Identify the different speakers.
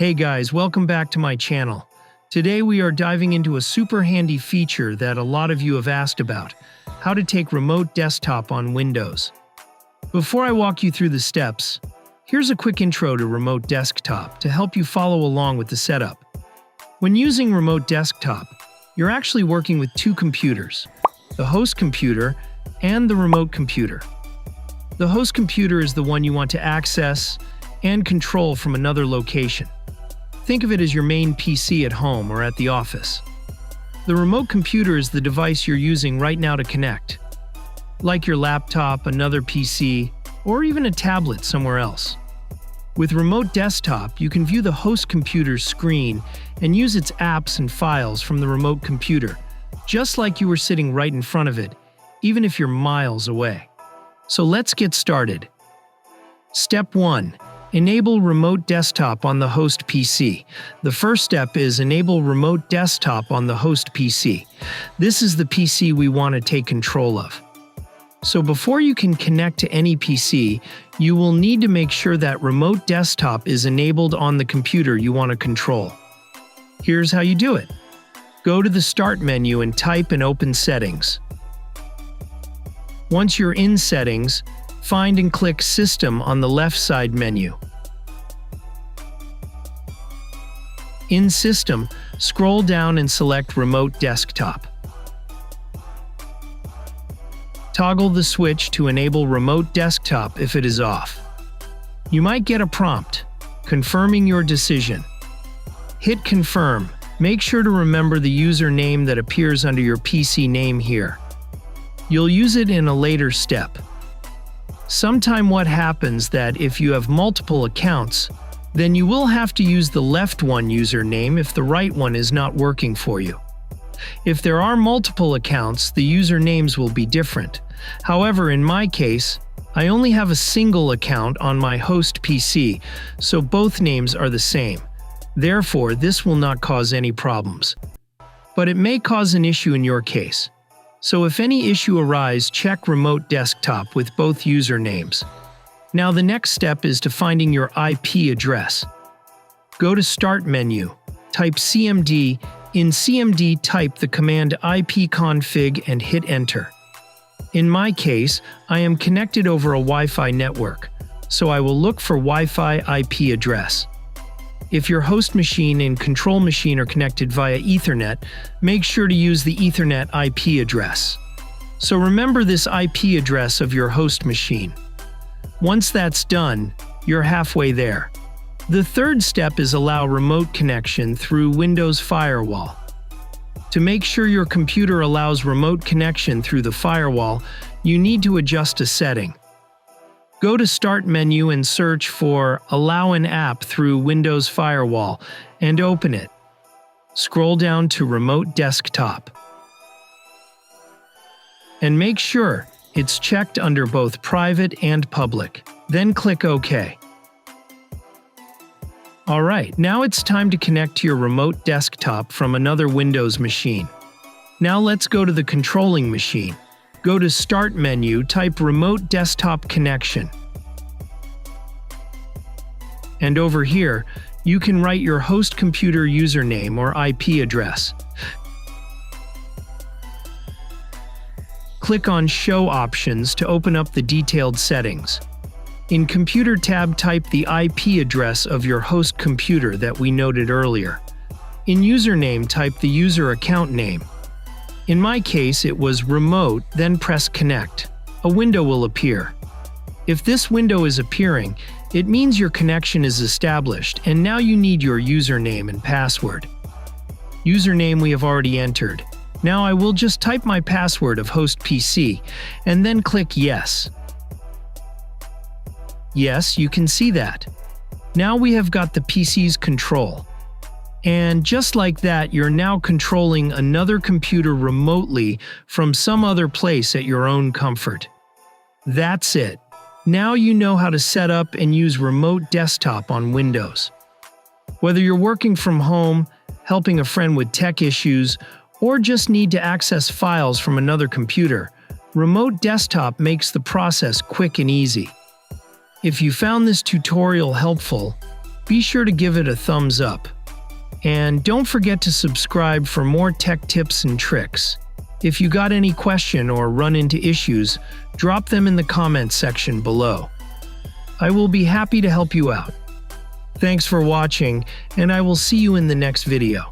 Speaker 1: Hey guys, welcome back to my channel. Today we are diving into a super handy feature that a lot of you have asked about, how to take remote desktop on Windows. Before I walk you through the steps, here's a quick intro to remote desktop to help you follow along with the setup. When using remote desktop, you're actually working with two computers, the host computer and the remote computer. The host computer is the one you want to access and control from another location. Think of it as your main PC at home or at the office. The remote computer is the device you're using right now to connect, like your laptop, another PC, or even a tablet somewhere else. With remote desktop, you can view the host computer's screen and use its apps and files from the remote computer, just like you were sitting right in front of it, even if you're miles away. So let's get started. Step 1. Enable remote desktop on the host PC. The first step is enable remote desktop on the host PC. This is the PC we want to take control of. So before you can connect to any PC, you will need to make sure that remote desktop is enabled on the computer you want to control. Here's how you do it. Go to the Start menu and type and open Settings. Once you're in Settings, find and click System on the left side menu. In System, scroll down and select Remote Desktop. Toggle the switch to enable Remote Desktop if it is off. You might get a prompt, confirming your decision. Hit Confirm. Make sure to remember the username that appears under your PC name here. You'll use it in a later step. Sometime what happens that if you have multiple accounts, then you will have to use the left one username if the right one is not working for you. If there are multiple accounts, the usernames will be different. However, in my case, I only have a single account on my host PC, so both names are the same. Therefore, this will not cause any problems. But it may cause an issue in your case. So if any issue arises, check remote desktop with both usernames. Now the next step is to finding your IP address. Go to Start menu, type CMD. In CMD, type the command ipconfig and hit Enter. In my case, I am connected over a Wi-Fi network, so I will look for Wi-Fi IP address. If your host machine and control machine are connected via Ethernet, make sure to use the Ethernet IP address. So remember this IP address of your host machine. Once that's done, you're halfway there. The third step is allow remote connection through Windows Firewall. To make sure your computer allows remote connection through the firewall, you need to adjust a setting. Go to Start menu and search for Allow an app through Windows Firewall and open it. Scroll down to Remote Desktop. And make sure it's checked under both private and public. Then click OK. Alright, now it's time to connect to your remote desktop from another Windows machine. Now let's go to the controlling machine. Go to Start menu, type Remote Desktop Connection. And over here, you can write your host computer username or IP address. Click on Show Options to open up the detailed settings. In Computer tab, type the IP address of your host computer that we noted earlier. In Username, type the user account name. In my case, it was Remote, then press Connect. A window will appear. If this window is appearing, it means your connection is established, and now you need your username and password. Username we have already entered. Now I will just type my password of host PC, and then click Yes. Yes, you can see that. Now we have got the PC's control. And just like that, you're now controlling another computer remotely from some other place at your own comfort. That's it. Now you know how to set up and use remote desktop on Windows. Whether you're working from home, helping a friend with tech issues, or just need to access files from another computer, remote desktop makes the process quick and easy. If you found this tutorial helpful, be sure to give it a thumbs up. And don't forget to subscribe for more tech tips and tricks. If you got any question or run into issues, drop them in the comments section below. I will be happy to help you out. Thanks for watching, and I will see you in the next video.